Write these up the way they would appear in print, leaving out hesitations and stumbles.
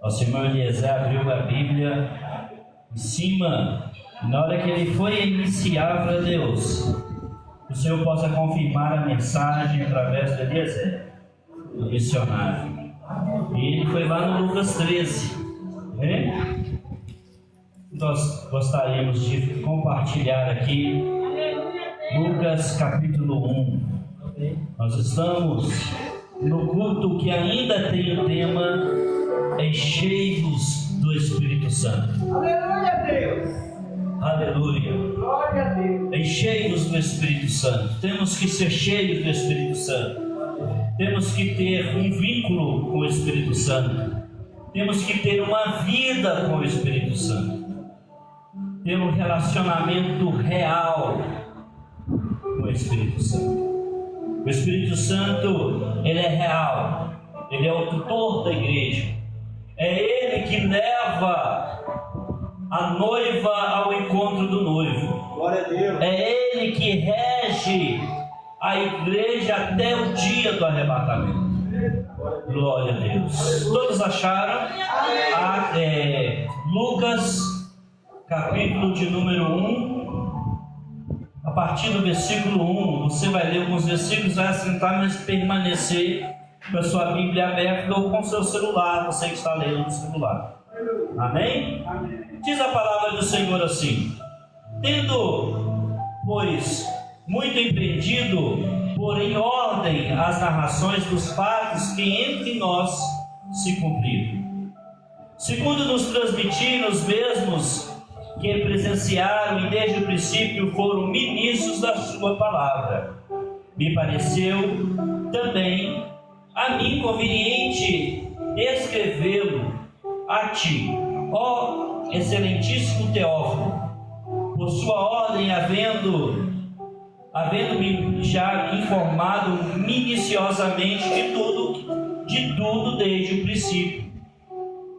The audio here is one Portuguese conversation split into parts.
Nosso irmão Eliezer abriu a Bíblia em cima, e na hora que ele foi iniciar para Deus, o Senhor possa confirmar a mensagem através do Eliezer, do missionário. E ele foi lá no Lucas 13. Nós gostaríamos de compartilhar aqui Lucas capítulo 1. Nós estamos no culto que ainda tem o tema Enchei-vos do Espírito Santo. Aleluia, Deus! Aleluia! Glória a Deus! Enchei-vos do Espírito Santo. Temos que ser cheios do Espírito Santo. Temos que ter um vínculo com o Espírito Santo. Temos que ter uma vida com o Espírito Santo. Ter um relacionamento real com o Espírito Santo. O Espírito Santo, ele é real. Ele é o tutor da igreja. É ele que leva a noiva ao encontro do noivo. Glória a Deus! É ele que rege a igreja até o dia do arrebatamento. Glória a Deus. Todos acharam? Lucas, capítulo de número 1, a partir do versículo 1, você vai ler alguns versículos, vai assentar, mas permanecer com a sua Bíblia aberta ou com o seu celular, você que está lendo no celular. Amém? Diz a palavra do Senhor assim: tendo, pois, muito empreendido, pôr em ordem as narrações dos fatos que entre nós se cumpriram, segundo nos transmitiram os mesmos que presenciaram e desde o princípio foram ministros da sua palavra. Me pareceu também a mim conveniente escrevê-lo a ti, ó excelentíssimo Teófilo, por sua ordem, havendo-me já informado minuciosamente de tudo desde o princípio,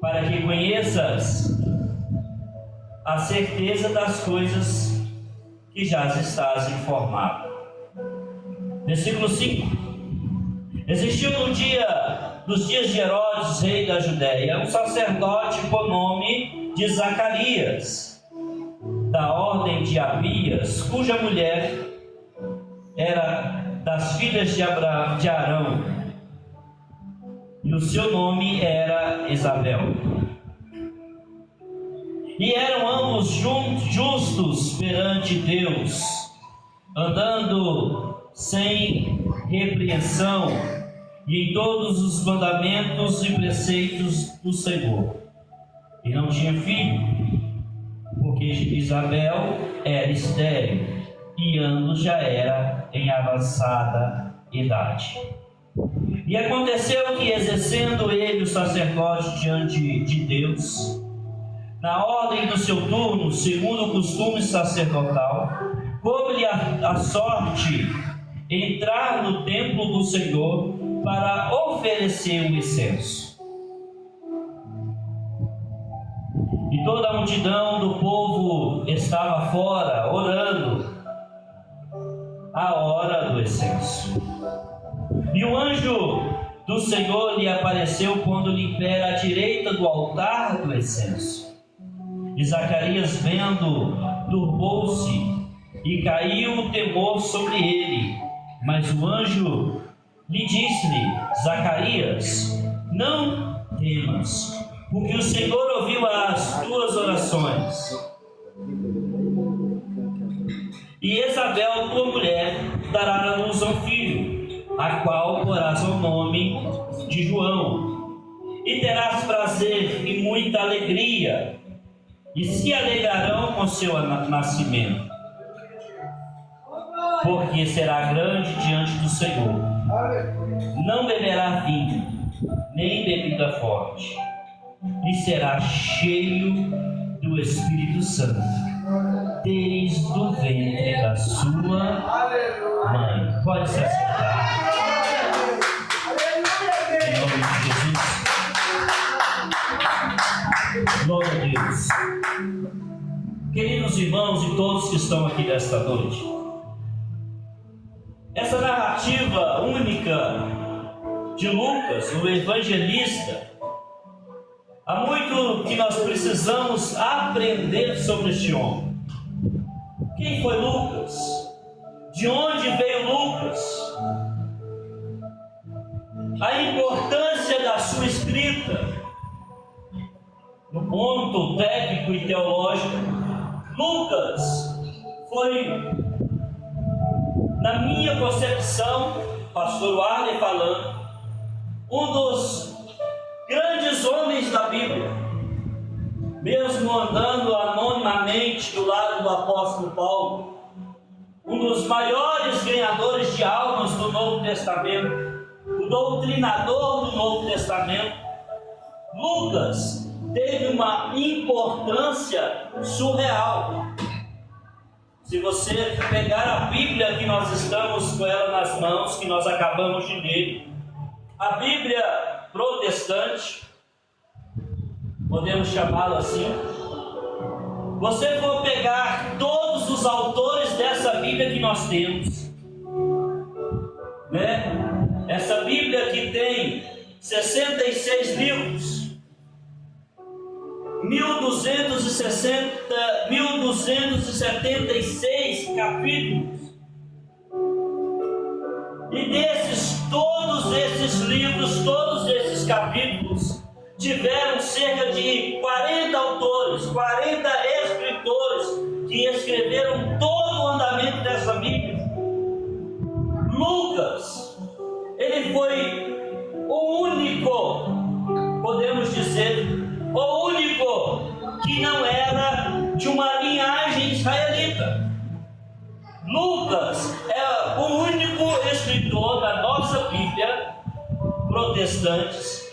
para que conheças a certeza das coisas que já estás informado. Versículo 5. Existiu nos dias de Herodes, rei da Judéia, um sacerdote por nome de Zacarias, da ordem de Abias, cuja mulher era das filhas de Arão, e o seu nome era Isabel. E eram ambos justos perante Deus, andando sem repreensão e em todos os mandamentos e preceitos do Senhor. E não tinha filho, porque Isabel era estéril e ambos já era em avançada idade. E aconteceu que, exercendo ele o sacerdócio diante de Deus, na ordem do seu turno, segundo o costume sacerdotal, coube-lhe a sorte entrar no templo do Senhor para oferecer o incenso. E toda a multidão do povo estava fora, orando a hora do incenso. E o anjo do Senhor lhe apareceu quando lhe pera à direita do altar do incenso. E Zacarias, vendo, turbou-se e caiu o temor sobre ele. Mas o anjo lhe disse-lhe: Zacarias, não temas, porque o Senhor ouviu as tuas orações. E Isabel, tua mulher, dará à luz a um filho, a qual porás o nome de João. E terás prazer e muita alegria, e se alegrarão com seu nascimento, porque será grande diante do Senhor. Não beberá vinho, nem bebida forte, e será cheio do Espírito Santo, desde o ventre da sua mãe. Pode se assentar. Em nome de Jesus. Glória a Deus. Queridos irmãos e todos que estão aqui nesta noite, essa narrativa única de Lucas, o evangelista, Há muito que nós precisamos aprender sobre este homem. Quem foi Lucas? De onde veio Lucas? A importância da sua escrita. No ponto técnico e teológico, Lucas foi, na minha concepção, pastor Arley falando, um dos grandes homens da Bíblia, mesmo andando anonimamente do lado do apóstolo Paulo, um dos maiores ganhadores de almas do Novo Testamento, o doutrinador do Novo Testamento. Lucas teve uma importância surreal. Se você pegar a Bíblia que nós estamos com ela nas mãos, que nós acabamos de ler, a Bíblia protestante, podemos chamá-la assim, você for pegar todos os autores dessa Bíblia que nós temos, né? Essa Bíblia que tem 66 livros, 1276 capítulos, e todos esses livros, todos esses capítulos, tiveram cerca de 40 autores, 40 escritores que escreveram todo o andamento dessa Bíblia. Lucas, ele foi o único, podemos dizer, o único que não era de uma linhagem israelita. Lucas é o único escritor da nossa Bíblia, protestantes,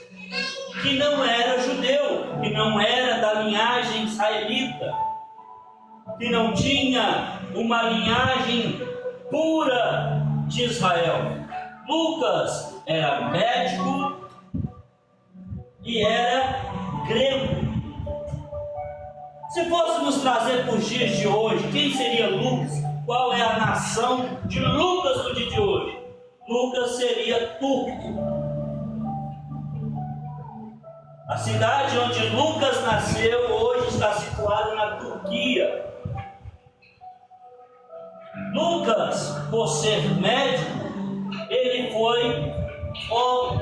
que não era judeu, que não era da linhagem israelita, que não tinha uma linhagem pura de Israel. Lucas era médico e era grego. Se fôssemos trazer para os dias de hoje, quem seria Lucas? Qual é a nação de Lucas no dia de hoje? Lucas seria turco. A cidade onde Lucas nasceu hoje está situada na Turquia. Lucas, por ser médico, ele foi o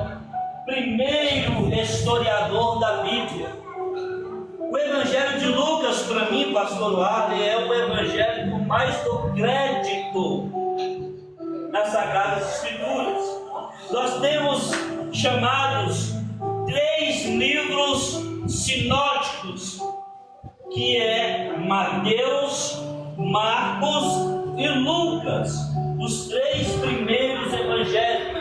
primeiro historiador da Bíblia. O Evangelho de Lucas, para mim, pastor Arley, é o evangelho que mais dou crédito nas Sagradas Escrituras. Nós temos chamados 3 livros sinóticos, que é Mateus, Marcos e Lucas. Os 3 primeiros evangelhos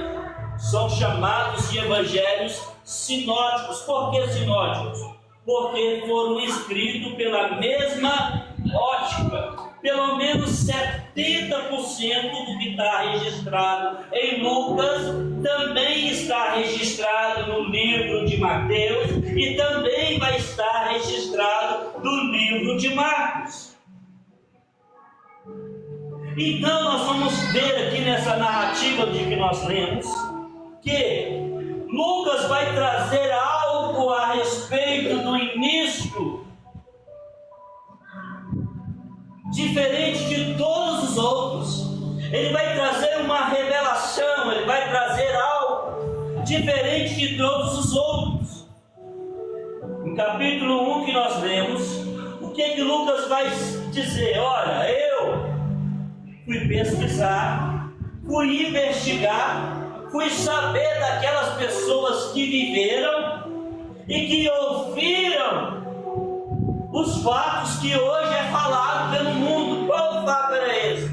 são chamados de evangelhos sinóticos. Por que sinóticos? Porque foram escritos pela mesma ótica. Pelo menos 70% do que está registrado em Lucas também está registrado no livro de Mateus e também vai estar registrado no livro de Marcos. Então nós vamos ver aqui nessa narrativa de que nós lemos que Lucas vai trazer algo a respeito do início, diferente de todos os outros. Ele vai trazer uma revelação, ele vai trazer algo diferente de todos os outros. No capítulo 1 que nós lemos, o que Lucas vai dizer? Olha, eu fui pesquisar, fui investigar, fui saber daquelas pessoas que viveram e que ouviram os fatos que hoje é falado pelo mundo. Qual fato era esse?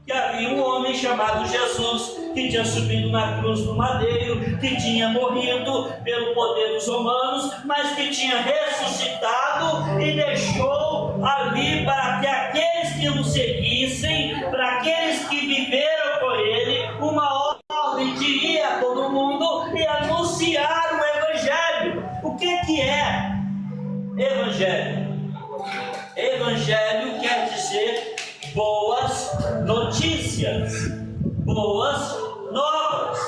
Que havia um homem chamado Jesus, que tinha subido na cruz do madeiro, que tinha morrido pelo poder dos romanos, mas que tinha ressuscitado e deixou ali para que aqueles que o seguissem, para aqueles que viveram com ele, uma ordem de ir a todo mundo e anunciar o Evangelho. O que é Evangelho? Evangelho quer dizer boas notícias, boas novas.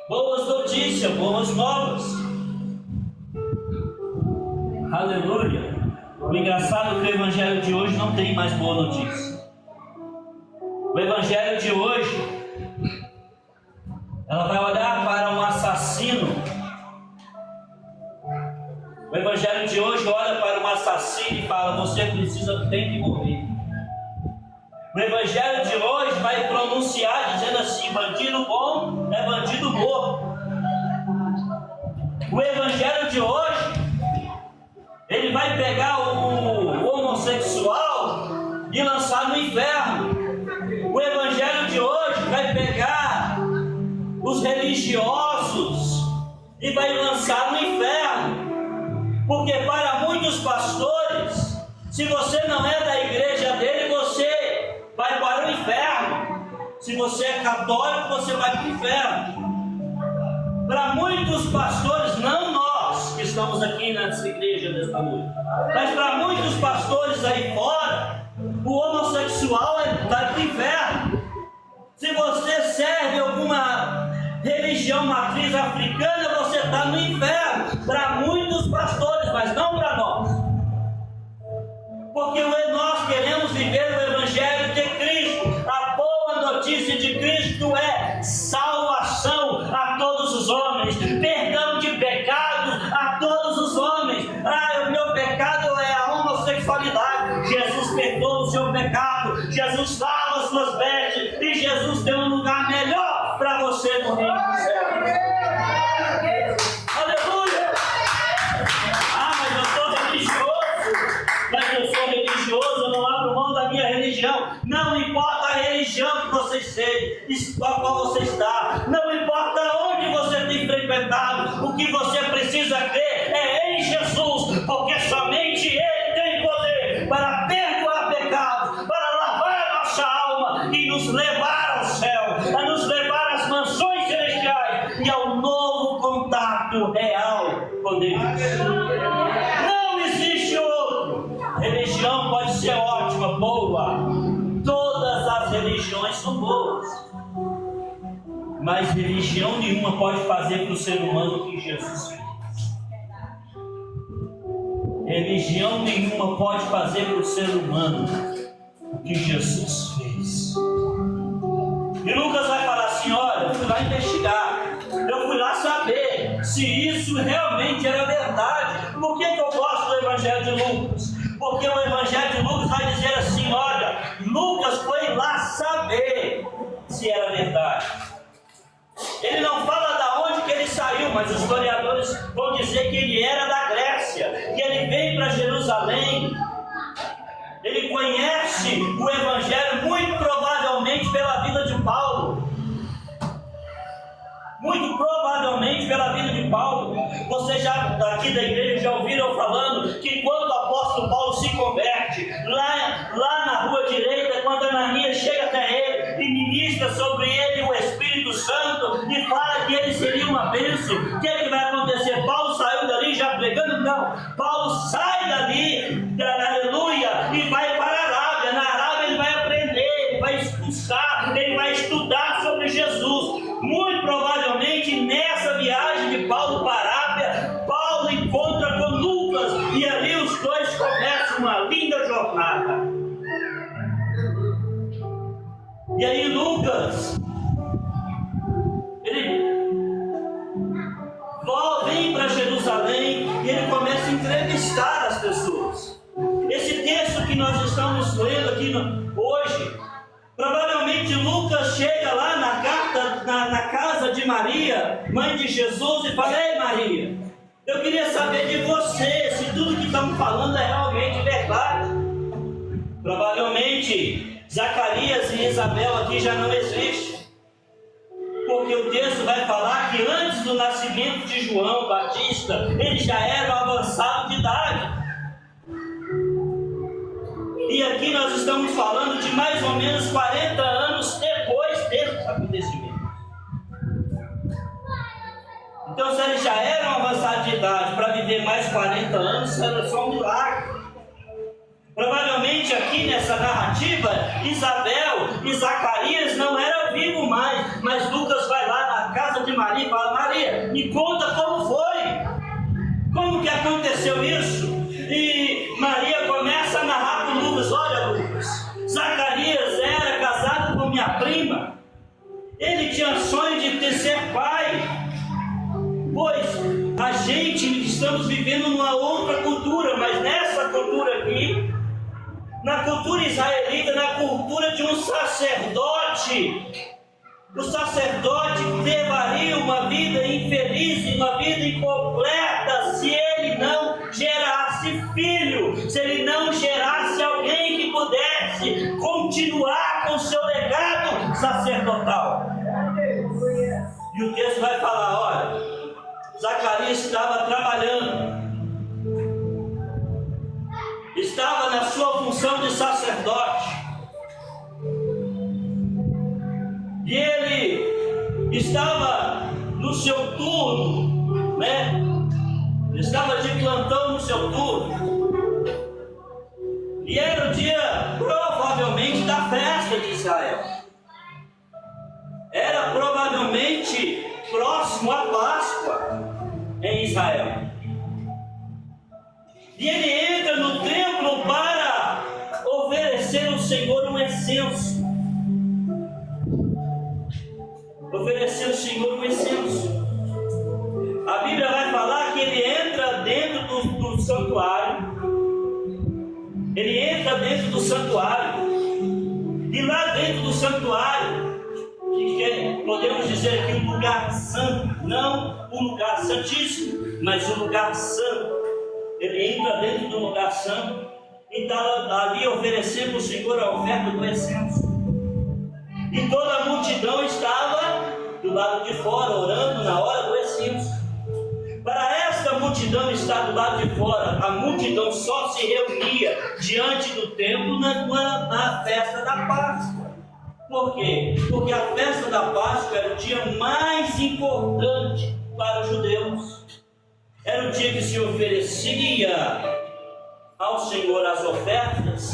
Boas notícias, boas novas. Aleluia. O engraçado é que o evangelho de hoje não tem mais boa notícia. O evangelho de hoje, ela vai olhar para um assassino. O evangelho de hoje olha para um assassino e fala: você tem que morrer. O evangelho de hoje vai pronunciar dizendo assim: bandido bom é bandido morto. O evangelho de hoje, ele vai pegar o homossexual e lançar no inferno. O evangelho de hoje vai pegar os religiosos e vai lançar no inferno. Porque para muitos pastores, se você não é da igreja dele, você vai para o inferno. Se você é católico, você vai para o inferno. Para muitos pastores, não nós que estamos aqui nessa igreja nesta noite, mas para muitos pastores aí fora, o homossexual vai para o inferno. Se você serve alguma religião matriz africana, você está no inferno. Para muitos pastores, mas não para nós. Porque nós queremos viver o evangelho de Cristo. A boa notícia de Cristo é salvação a todos os homens, perdão de pecados a todos os homens. O meu pecado é a homossexualidade. Jesus perdoa o seu pecado, Jesus lava as suas vestes e Jesus tem um lugar melhor para você no reino do céu. Aleluia! Mas eu sou religioso, eu não abro mão da minha religião. Não importa a religião que você seja, a qual você está, não importa onde você tem frequentado, o que você precisa crer é em Jesus, porque somente Ele tem poder para perdoar pecados, para lavar a nossa alma e nos levar ao céu, a nos levar às mansões celestiais e ao novo contato real com Deus. Não existe outro. Religião pode ser ótima, boa. Todas as religiões são boas. Mas religião nenhuma pode fazer para o ser humano o que Jesus fez. Religião nenhuma pode fazer para o ser humano o que Jesus fez. E Lucas vai falar assim: olha, eu fui lá investigar, eu fui lá saber se isso realmente era verdade. Por que eu gosto do Evangelho de Lucas? Porque o Evangelho de Lucas vai dizer assim: olha, Lucas foi lá saber se era verdade. Ele não fala da onde que ele saiu, mas os historiadores vão dizer que ele era da Grécia, que ele veio para Jerusalém. Ele conhece o Evangelho muito provavelmente pela vida de Paulo. Muito provavelmente pela vida de Paulo. Você já, aqui da igreja, já ouviram falando que quando o apóstolo Paulo se converte, lá na rua direita, quando Ananias chega até ele e ministra sobre ele o Espírito Santo e fala que ele seria uma bênção, o que é que vai acontecer? Paulo saiu dali já pregando? Não. Paulo sai dali, aleluia, e vai para a Arábia. Na Arábia ele vai aprender, ele vai expulsar, ele vai estudar sobre Jesus. Muito provavelmente nessa viagem de Paulo para a Arábia, Paulo encontra com Lucas e ali os dois começam uma linda jornada. E aí Lucas, ele vem para Jerusalém e ele começa a entrevistar as pessoas. Esse texto que nós estamos lendo aqui hoje, provavelmente Lucas chega lá na casa de Maria, mãe de Jesus, e fala: ei Maria, eu queria saber de você, se tudo que estamos falando é realmente verdade. Provavelmente Zacarias e Isabel aqui já não existem, porque o texto vai falar que antes do nascimento de João Batista, eles já eram avançados de idade. E aqui nós estamos falando de mais ou menos 40 anos depois desses acontecimentos. Então, se eles já eram avançados de idade para viver mais 40 anos, era só um milagre. Provavelmente aqui nessa narrativa, Isabel e Zacarias não eram vivos mais, mas Lucas vai lá na casa de Maria e fala: Maria, me conta como foi, como que aconteceu isso? A gente estamos vivendo numa outra cultura, mas nessa cultura aqui, na cultura israelita, na cultura de um sacerdote, o sacerdote levaria uma vida infeliz, uma vida incompleta, se ele não gerasse filho, se ele não gerasse alguém que pudesse continuar com o seu legado sacerdotal. E o texto vai falar, olha, Zacarias estava trabalhando, estava na sua função de sacerdote, e ele estava no seu turno, né? Ele estava de plantão no seu turno, e era o dia provavelmente da festa de Israel, era provavelmente próximo à Páscoa em Israel. E ele entra no templo para oferecer ao Senhor um incenso. Oferecer ao Senhor um incenso. A Bíblia vai falar que ele entra dentro do santuário. Ele entra dentro do santuário. E lá dentro do santuário, que podemos dizer aqui um lugar santo, não um lugar santíssimo, mas um lugar santo. Ele entra dentro do lugar santo e está ali oferecendo ao Senhor a oferta do incenso. E toda a multidão estava do lado de fora, orando na hora do incenso. Para esta multidão estar do lado de fora, a multidão só se reunia diante do templo na festa da Páscoa. Por quê? Porque a festa da Páscoa era o dia mais importante para os judeus. Era o dia que se oferecia ao Senhor as ofertas.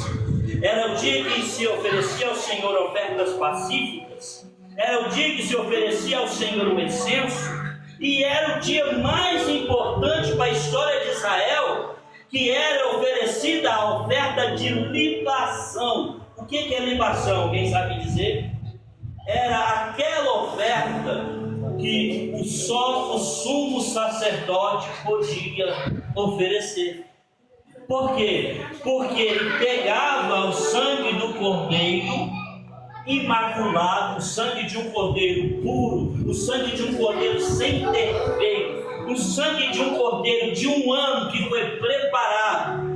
Era o dia que se oferecia ao Senhor ofertas pacíficas. Era o dia que se oferecia ao Senhor o incenso. E era o dia mais importante para a história de Israel, que era oferecida a oferta de libação. O que é libação? Alguém sabe dizer? Era aquela oferta que só o sumo sacerdote podia oferecer. Por quê? Porque ele pegava o sangue do cordeiro imaculado, o sangue de um cordeiro puro, o sangue de um cordeiro sem defeito, o sangue de um cordeiro de um ano que foi preparado.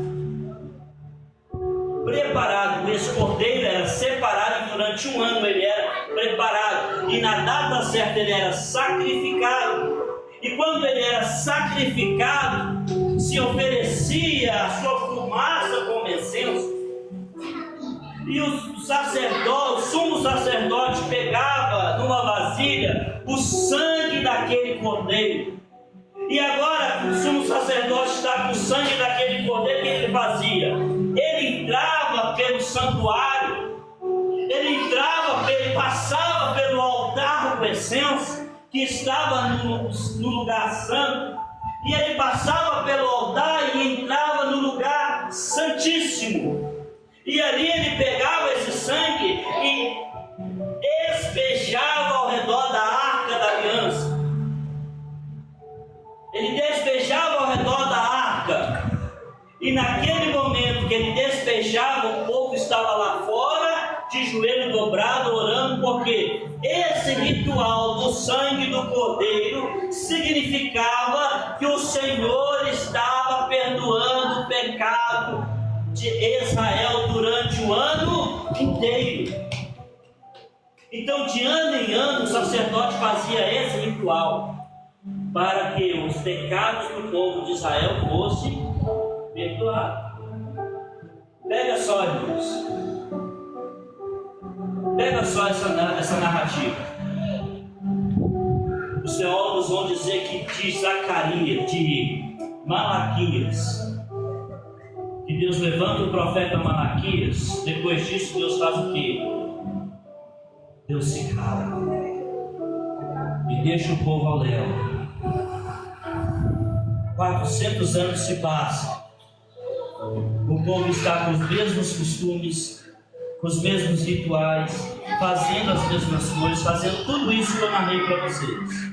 Esse cordeiro era separado e durante um ano ele era preparado, e na data certa ele era sacrificado. E quando ele era sacrificado, se oferecia a sua fumaça como incenso. E o sumo sacerdote pegava numa vasilha o sangue daquele cordeiro. E agora o sumo sacerdote está com o sangue daquele cordeiro, que ele fazia? Ele entrava pelo santuário, ele passava pelo altar do incenso, que estava no lugar santo, e ele passava pelo altar e entrava no lugar santíssimo. E ali ele pegava esse sangue e despejava ao redor da arca da aliança. Ele despejava ao redor da arca. E naquele momento que ele despejava, o povo estava lá fora, de joelho dobrado, orando, porque esse ritual do sangue do cordeiro significava que o Senhor estava perdoando o pecado de Israel durante o ano inteiro. Então, de ano em ano, o sacerdote fazia esse ritual para que os pecados do povo de Israel fossem perdoados. Pega só, irmãos, pega só essa narrativa. Os teólogos vão dizer que de Zacarias, de Malaquias, que Deus levanta o profeta Malaquias. Depois disso, Deus faz o quê? Deus se cala e deixa o povo ao léu. 400 anos se passam. O povo está com os mesmos costumes, com os mesmos rituais, fazendo as mesmas coisas, fazendo tudo isso que eu narrei para vocês.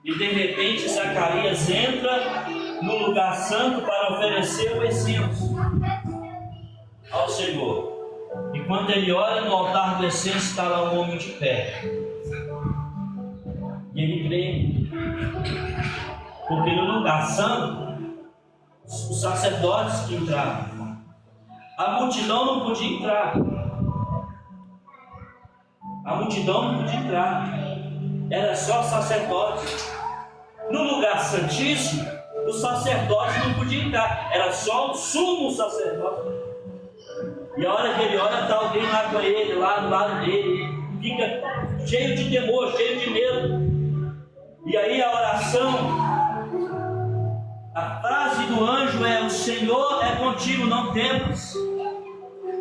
E de repente Zacarias entra no lugar santo para oferecer o incenso ao Senhor. E quando ele olha no altar do incenso, está lá um homem de pé. E ele crê. Porque no lugar santo, os sacerdotes que entravam, a multidão não podia entrar. A multidão não podia entrar. Era só sacerdotes. No lugar santíssimo, os sacerdotes não podiam entrar. Era só o sumo sacerdote. E a hora que ele olha, está alguém lá com ele, lá do lado dele. Fica cheio de temor, cheio de medo. E aí a oração, a frase do anjo é: o Senhor é contigo, não temas.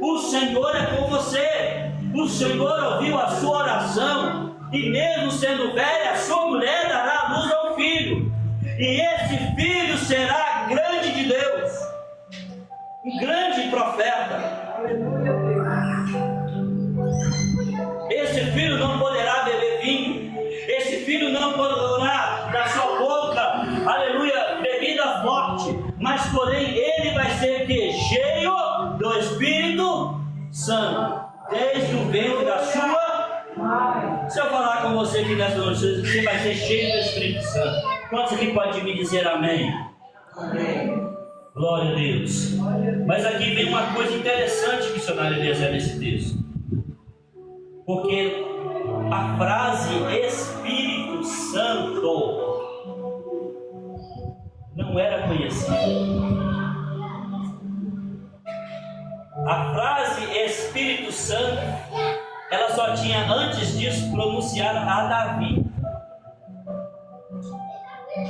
O Senhor é com você. O Senhor ouviu a sua oração. E mesmo sendo velha, a sua mulher dará à luz a um filho. E esse filho será grande de Deus, um grande profeta. Esse filho não poderá beber vinho. Esse filho não poderá da sua boca, aleluia, bebida forte. Mas porém ele vai ser que? Cheio do Espírito Santo, desde o ventre da sua. Se eu falar com você que nessa noite você vai ser cheio do Espírito Santo, quantos aqui pode me dizer amém? Amém. Glória a Deus. Mas aqui vem uma coisa interessante, missionário Eliezer, nesse texto. Porque a frase Espírito Santo não era conhecida. A frase Espírito Santo, ela só tinha antes disso pronunciado a Davi.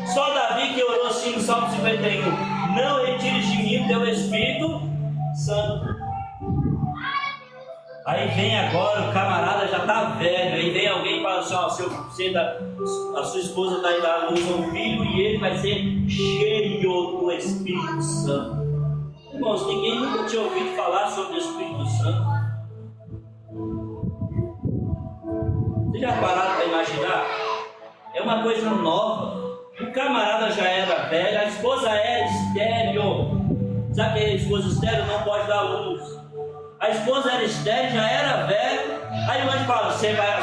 Só Davi que orou assim no Salmo 51: não retires de mim o teu Espírito Santo. Aí vem agora, o camarada já está velho. Aí vem alguém e fala assim: ó, a sua esposa vai dar à luz a um filho e ele vai ser cheio do Espírito Santo. Irmãos, ninguém nunca tinha ouvido falar sobre o Espírito Santo. Vocês já pararam para imaginar? É uma coisa nova. O camarada já era velho, a esposa era estéril. Sabe que a esposa estéril não pode dar luz? A esposa era estéril, já era velha. Aí o anjo fala: a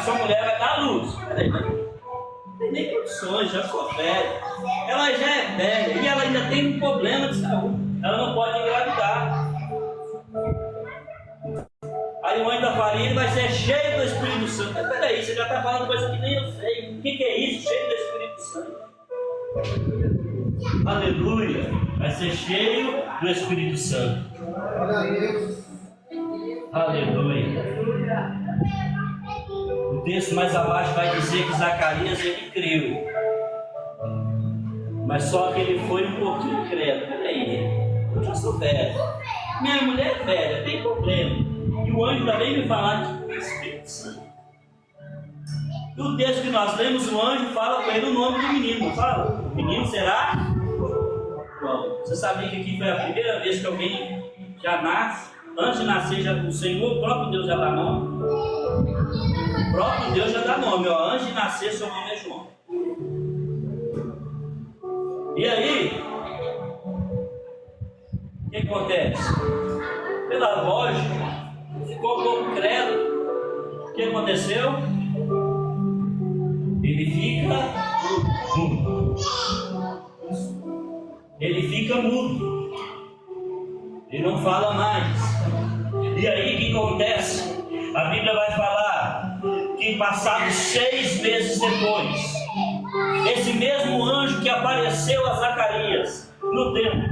sua mulher vai dar luz. Peraí, não tem nem condições, já sou velha. Ela já é velha e ela ainda tem um problema de saúde. Ela não pode engravidar. Aí o anjo da farinha vai ser cheio do Espírito Santo. Mas peraí, você já está falando coisa que nem eu sei. O que é isso? Cheio do Espírito Santo. Aleluia. Vai ser cheio do Espírito Santo. Aleluia. O texto mais abaixo vai dizer que Zacarias ele creu, mas só que ele foi um pouquinho incrédulo. Peraí, eu já sou velho, minha mulher é velha, tem problema. E o anjo também me falar que o Espírito Santo. No texto que nós lemos, o anjo fala com ele o nome do menino, não fala? O menino será João. Você sabia que aqui foi a primeira vez que alguém já nasce? Antes de nascer, já, o Senhor, o próprio Deus já dá nome. O próprio Deus já dá nome, ó. Antes de nascer, seu nome é João. E aí, o que acontece? Pela lógica, ficou um pouco crédulo. O que aconteceu? Ele fica mudo. Ele fica mudo. Ele não fala mais. E aí o que acontece? A Bíblia vai falar que passados 6 meses depois, esse mesmo anjo que apareceu a Zacarias no templo,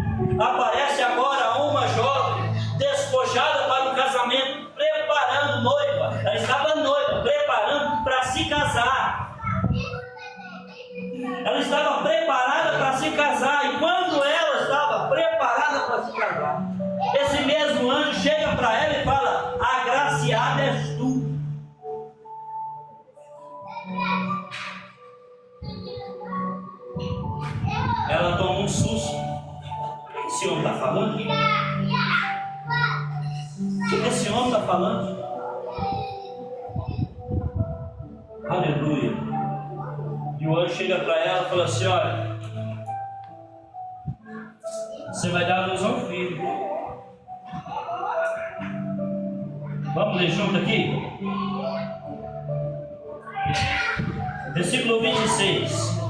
aparece agora a uma jovem despojada para o casamento, preparando noiva. Ela estava noiva, preparando para se casar. Ela estava preparada para se casar. E quando ela estava preparada para se casar, esse mesmo anjo chega para ela e fala: agraciada és tu. Ela toma um susto. O que esse homem está falando? O que esse homem está falando? Aleluia. E o o anjo chega para ela e fala assim: olha, você vai dar a luz a um filho. Vamos ler junto aqui? Versículo 26.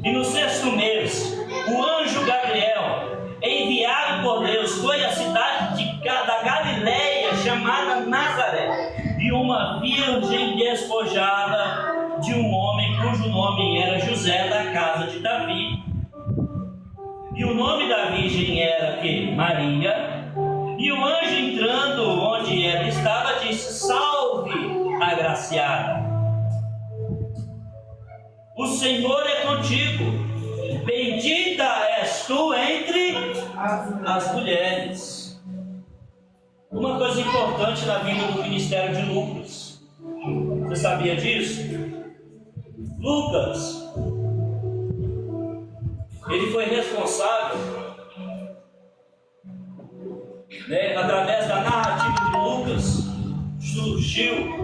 E no 6º mês, o anjo Gabriel, enviado por Deus, foi à cidade da Galileia, chamada Nazaré, e uma virgem despojada de um homem cujo nome era José, da casa de Davi. E o nome da virgem era que? Maria. E o anjo, entrando onde ela estava, disse: salve, agraciada, o Senhor é contigo, bendita és tu entre as mulheres. Uma coisa importante na vida do ministério de Lucas, você sabia disso? Lucas, ele foi responsável, através da narrativa de Lucas, surgiu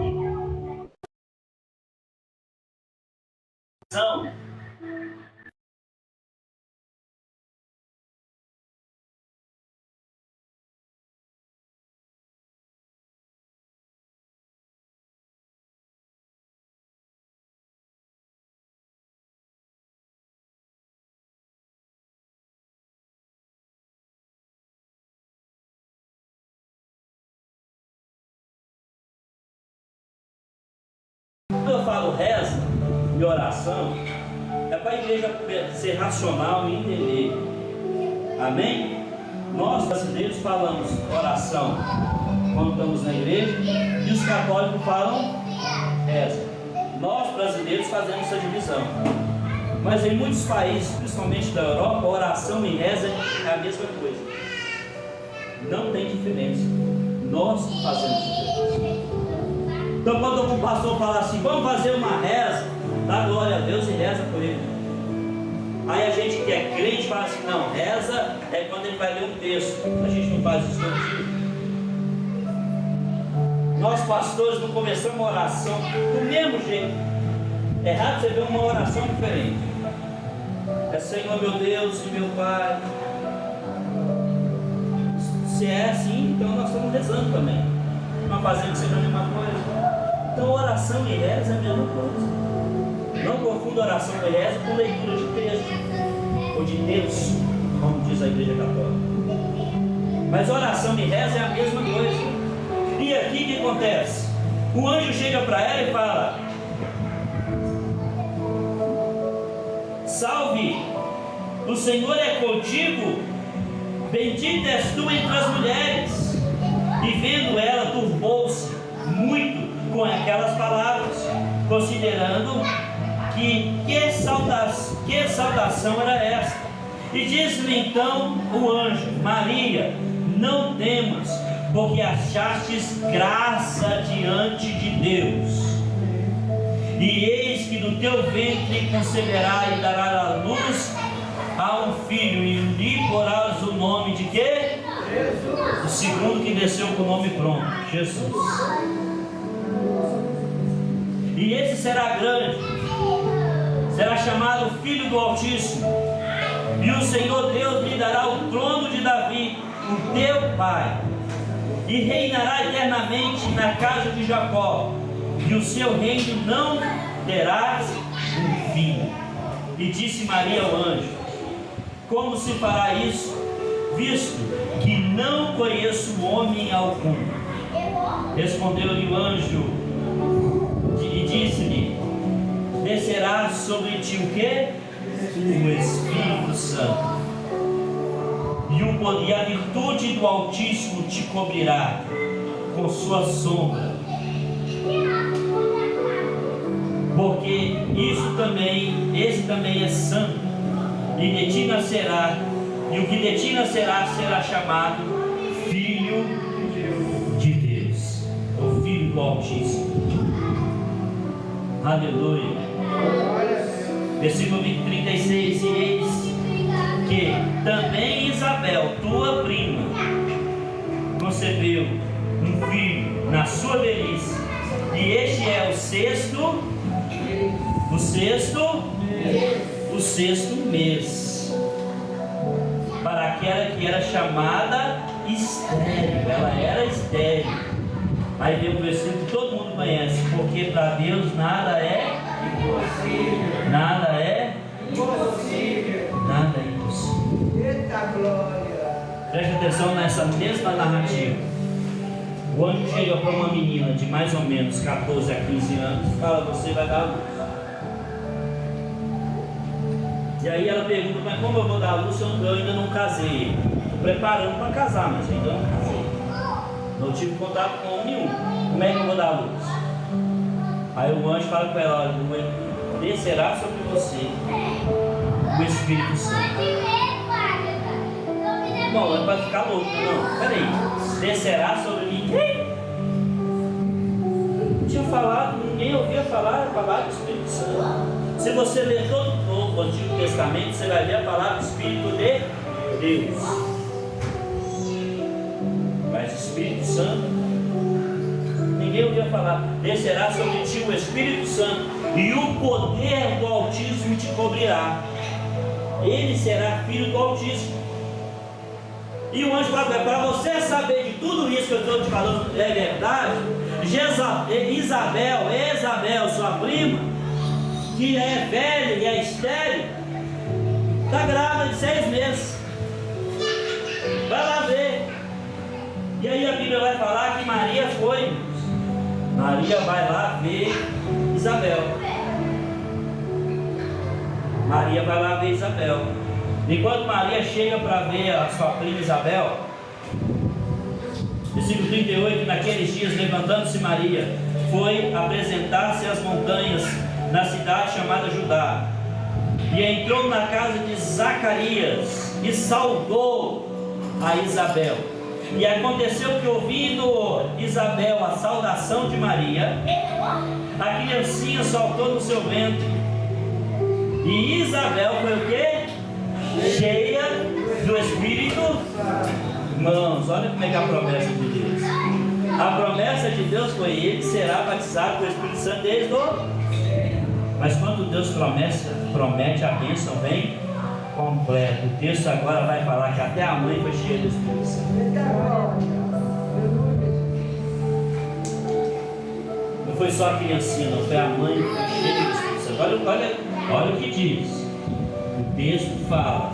quando eu falo reza e oração, é para a igreja ser racional e entender. Amém? Nós brasileiros falamos oração quando estamos na igreja, e os católicos falam reza. Nós brasileiros fazemos essa divisão, mas em muitos países, principalmente da Europa, oração e reza é a mesma coisa. Não tem diferença. Nós fazemos diferença. Então, quando o pastor fala assim: vamos fazer uma reza, dá glória a Deus e reza por ele. Aí a gente que é crente fala assim: não, reza é quando ele vai ler um texto. A gente não faz isso todo dia. Nós pastores não começamos a oração do mesmo jeito. É raro você ver uma oração diferente. É: Senhor meu Deus e meu Pai. Se é assim, então nós estamos rezando também. Não fazendo sempre a mesma coisa. Então, oração e reza é a mesma coisa. Não confunda oração e reza com leitura de texto ou de Deus, como diz a Igreja Católica. Mas oração e reza é a mesma coisa. E aqui o que acontece? O anjo chega para ela e fala: salve, o Senhor é contigo, bendita és tu entre as mulheres. E vendo ela, turbou-se muito com aquelas palavras, considerando que saudação era esta. E disse-lhe então o anjo: Maria, não temas, porque achastes graça diante de Deus. E eis que do teu ventre conceberá e dará à luz a um filho, e lhe porás o nome de quê? Jesus. O segundo que desceu com o nome pronto, Jesus. E esse será grande, será chamado Filho do Altíssimo, e o Senhor Deus lhe dará o trono de Davi, o teu pai, e reinará eternamente na casa de Jacó, e o seu reino não terá um fim. E disse Maria ao anjo: como se fará isso, visto que não conheço homem algum? Respondeu-lhe o anjo e disse-lhe: descerá sobre ti o quê? O Espírito Santo, e a virtude do Altíssimo te cobrirá com sua sombra, porque esse também é santo, e de ti nascerá, e o que de ti nascerá será chamado Filho de Deus, o Filho do Altíssimo. Aleluia. Versículo 36. E eis que também Isabel, tua prima, concebeu um filho na sua velhice, e este é o sexto O sexto mês. Para aquela que era chamada estéril. Ela era estéril. Aí vem um versículo que todo mundo conhece. Porque para Deus nada é impossível. Nada é impossível. Nada é impossível. Eita glória. Preste atenção nessa mesma narrativa. O anjo chega para uma menina de mais ou menos 14 a 15 anos e fala: você vai dar a luz. E aí ela pergunta: mas como eu vou dar a luz se eu ainda não casei? Estou preparando para casar, mas ainda não casei. Não tive contato com nenhum. Como é que eu vou dar a luz? Aí o anjo fala para ela: olha, descerá sobre você o Espírito Santo. Bom, é para ficar louco, não. Peraí, descerá sobre mim quem? Não tinha falado, ninguém ouvia falar a palavra do Espírito Santo. Se você ler todo o Antigo Testamento, você vai ver a palavra Espírito de Deus. Mas Espírito Santo, ninguém ouvia falar. Descerá sobre ti o Espírito Santo, e o poder do Altíssimo te cobrirá. Ele será filho do Altíssimo. E o anjo fala: para você saber de tudo isso que eu estou te falando é verdade, Isabel, sua prima, que é velha e é estéril, está grávida de 6 meses. Vai lá ver. E aí a Bíblia vai falar que Maria foi. Maria vai lá ver Isabel. Maria vai lá ver Isabel. Enquanto Maria chega para ver a sua prima Isabel, versículo 38, naqueles dias, levantando-se Maria, foi apresentar-se às montanhas, na cidade chamada Judá, e entrou na casa de Zacarias, e saudou a Isabel. E aconteceu que, ouvindo Isabel a saudação de Maria, a criancinha saltou no seu ventre, e Isabel foi o quê? Cheia do Espírito. Irmãos, olha como é que é a promessa de Deus. A promessa de Deus foi: ele será batizado com o Espírito Santo desde o... Mas quando Deus promete, a bênção vem completa. O texto agora vai falar que até a mãe foi cheia do Espírito Santo. Não foi só a criancinha, não, foi a mãe que foi cheia do Espírito Santo. Olha o que diz. O texto fala: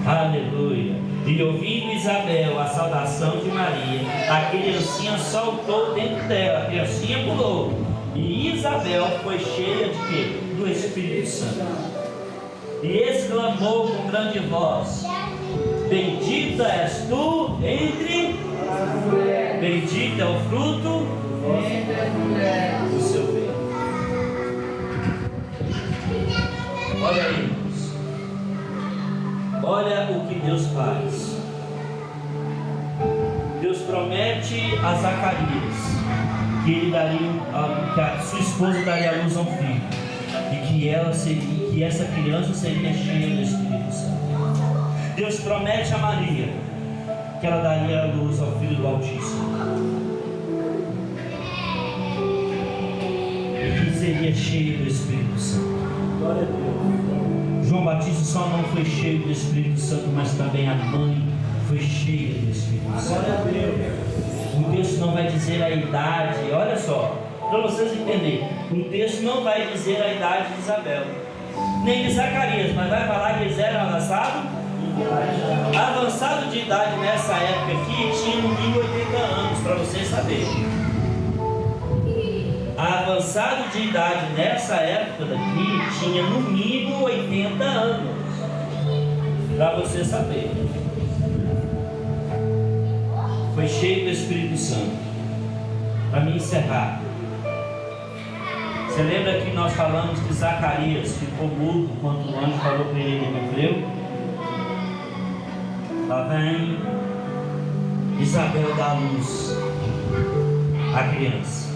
aleluia. E ouvindo Isabel a saudação de Maria, a criancinha saltou dentro dela, a criancinha pulou. E Isabel foi cheia de quê? Do Espírito Santo. E exclamou com grande voz: bendita és tu entre as mulheres, bendito é o fruto do seu ventre. Olha aí, irmãos. Olha o que Deus faz. Deus promete a Zacarias que ele daria, que a sua esposa daria a luz a um filho, e que essa criança seria cheia do Espírito Santo. Deus promete a Maria que ela daria a luz ao Filho do Altíssimo, e que seria cheia do Espírito Santo. Glória a Deus. João Batista só não foi cheio do Espírito Santo, mas também a mãe foi cheia do Espírito Santo. Glória a Deus. O texto não vai dizer a idade, olha só, para vocês entenderem, o texto não vai dizer a idade de Isabel, nem de Zacarias, mas vai falar que eles eram avançado de idade nessa época aqui, tinha no mínimo 80 anos, para vocês saberem. Avançado de idade nessa época daqui, tinha no mínimo 80 anos, para vocês saberem. Foi cheio do Espírito Santo. Para me encerrar, você lembra que nós falamos que Zacarias ficou mudo quando o anjo falou para ele em hebreu? Lá vem Isabel dá luz à criança.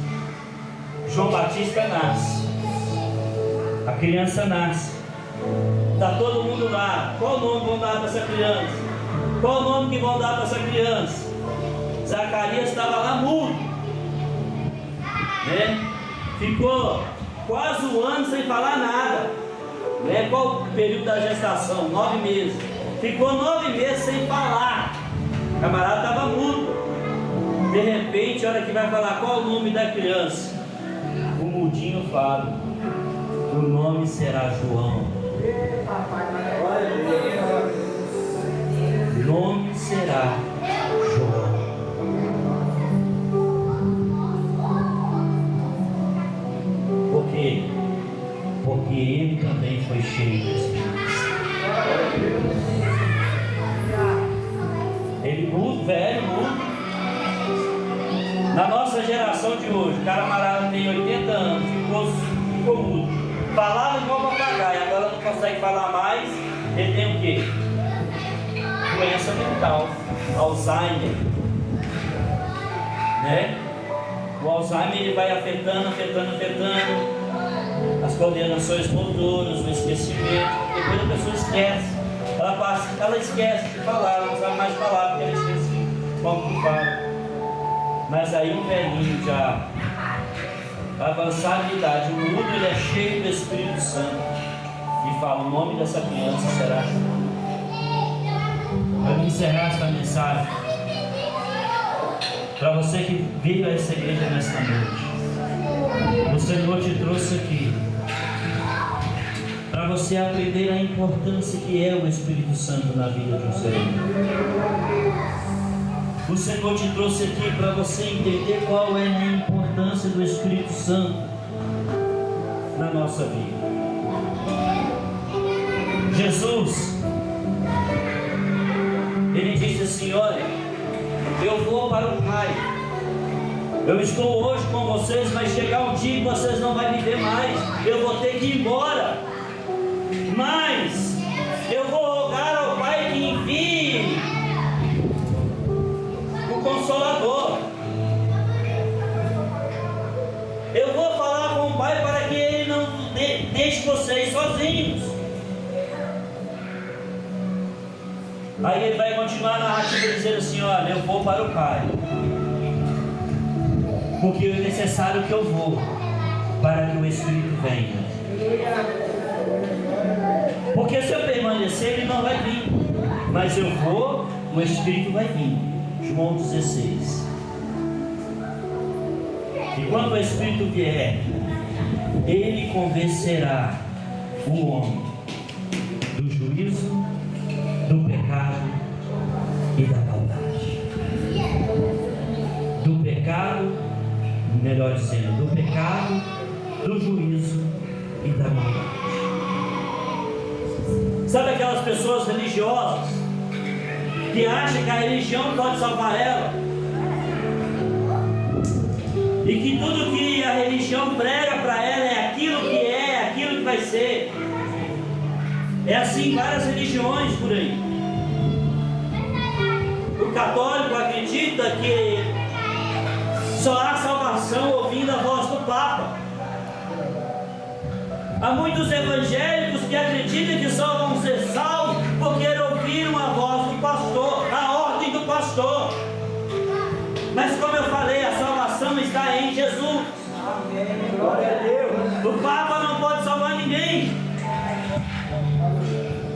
João Batista nasce, a criança nasce, está todo mundo lá. Qual nome vão dar para essa criança? Qual nome que vão dar para essa criança? Zacarias estava lá mudo, né? Ficou quase um ano sem falar nada. Né? Qual o período da gestação? 9 meses. Ficou 9 meses sem falar. O camarada estava mudo. De repente, a hora que vai falar qual o nome da criança, o mudinho fala: o nome será João. O nome será João. Por quê? Porque ele também foi cheio de Espírito. Ele mudo, velho, mudo. Na nossa geração de hoje, o cara amarado tem 80 anos, ficou mudo. Falava igual papagaio, agora não consegue falar mais. Ele tem o quê? Doença mental, Alzheimer. Né? O Alzheimer ele vai afetando as coordenações motoras, o esquecimento. Depois a pessoa esquece. Ela esquece de falar, ela não sabe mais falar porque ela esquece como fala. Mas aí um velhinho já avançado de idade, o mundo ele é cheio do Espírito Santo e fala: o nome dessa criança será João. Para encerrar esta mensagem, para você que veio a essa igreja nesta noite, o Senhor te trouxe aqui para você aprender a importância que é o Espírito Santo na vida de um ser humano. O Senhor te trouxe aqui para você entender qual é a importância do Espírito Santo na nossa vida. Jesus, ele disse assim: olha, eu vou para o Pai. Eu estou hoje com vocês, mas chegar um dia que vocês não vão me ver mais. Eu vou ter que ir embora. Mas eu vou rogar ao Pai que envie o Consolador. Eu vou falar com o Pai para que Ele não deixe vocês sozinhos. Aí ele vai continuar a narrativa dizendo assim: olha, eu vou para o Pai, porque é necessário que eu vou para que o Espírito venha. Porque se eu permanecer, ele não vai vir. Mas eu vou, o Espírito vai vir. João 16. E quando o Espírito vier, ele convencerá o homem do juízo, do pecado e da maldade. Do pecado, melhor dizendo, do pecado, do juízo e da maldade. Sabe aquelas pessoas religiosas que acham que a religião pode salvar ela? E que tudo que a religião prega para ela é aquilo que vai ser. É assim várias religiões por aí. O católico acredita que só há salvação ouvindo a voz do Papa. Há muitos evangélicos que acreditam que só vão ser salvos porque ouviram a voz do pastor, a ordem do pastor. Mas como eu falei, a salvação está em Jesus. Amém. Glória a Deus. O Papa não pode salvar ninguém.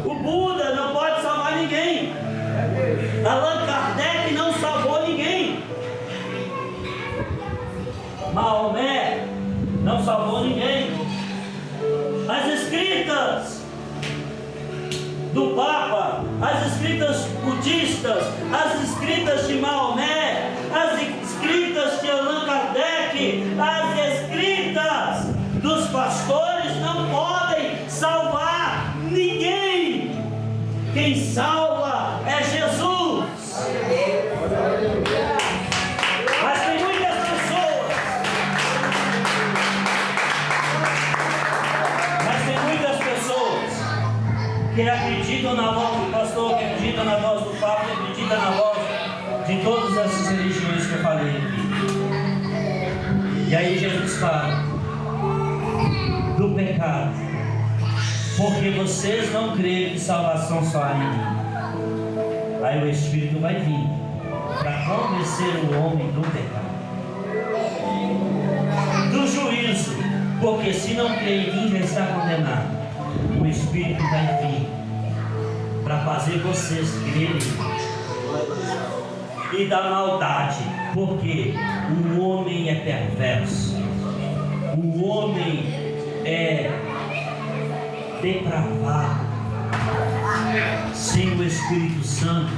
O Buda não pode salvar ninguém. Allan Kardec não salvou ninguém. Maomé não salvou ninguém. As escritas do Papa, as escritas budistas, as escritas de Maomé, as escritas de Allan Kardec, as escritas dos pastores não podem salvar ninguém. Quem salva é Jesus. Mas tem muitas pessoas, que acreditam na voz do pastor, que acreditam na voz do Papa, que acreditam na voz de todas essas religiões que eu falei aqui. E aí Jesus fala do pecado, porque vocês não creem que salvação só há em mim. Aí o Espírito vai vir para convencer o homem do pecado, do juízo, porque se não crê em mim já está condenado. O Espírito vai vir para fazer vocês crerem e da maldade, porque o homem é perverso, o homem é depravado. Sem o Espírito Santo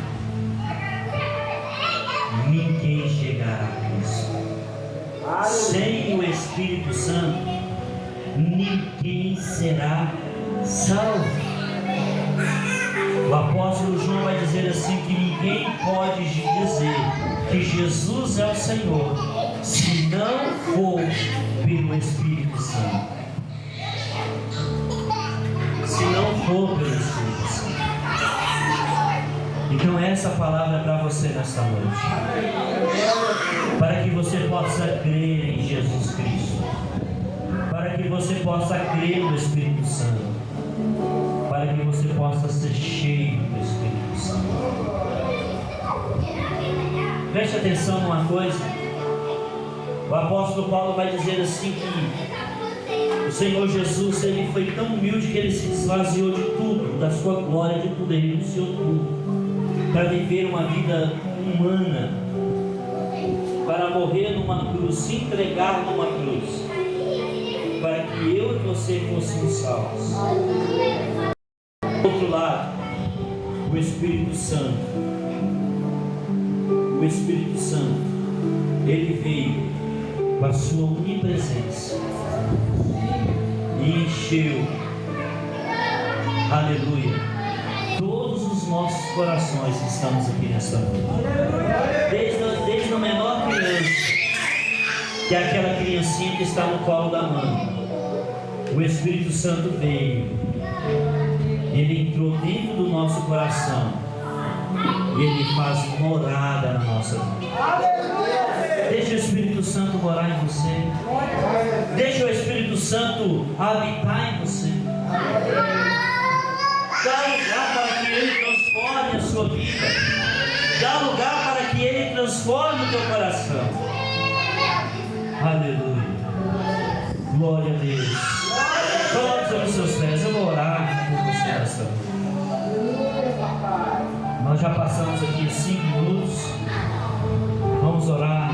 ninguém chegará a isso. Sem o Espírito Santo ninguém será salvo. O apóstolo João vai dizer assim, que ninguém pode dizer que Jesus é o Senhor se não for pelo Espírito Santo. Se não for pelo Espírito Santo. Então essa palavra é para você nesta noite, para que você possa crer em Jesus Cristo, para que você possa crer no Espírito Santo, para que você possa ser cheio do Espírito Santo. Preste atenção numa coisa. O apóstolo Paulo vai dizer assim que o Senhor Jesus, ele foi tão humilde que ele se esvaziou de tudo, da sua glória, de tudo, ele renunciou tudo para viver uma vida humana, para morrer numa cruz, se entregar numa cruz, para que eu e você fôssemos salvos. Do outro lado, o Espírito Santo, ele veio com a sua onipresença e encheu, aleluia, todos os nossos corações que estamos aqui nesta noite, desde a menor criança, que é aquela criancinha que está no colo da mãe. O Espírito Santo veio, ele entrou dentro do nosso coração e ele faz morada na nossa vida. Deixa o Espírito Santo morar em você, deixa o Espírito Santo habitar em você. Dá lugar para que ele transforme a sua vida, dá lugar para que ele transforme o teu coração. Aleluia, glória a Deus. Coloque sobre os seus pés, eu vou orar por você nessa noite. Nós já passamos aqui 5 minutos, vamos orar.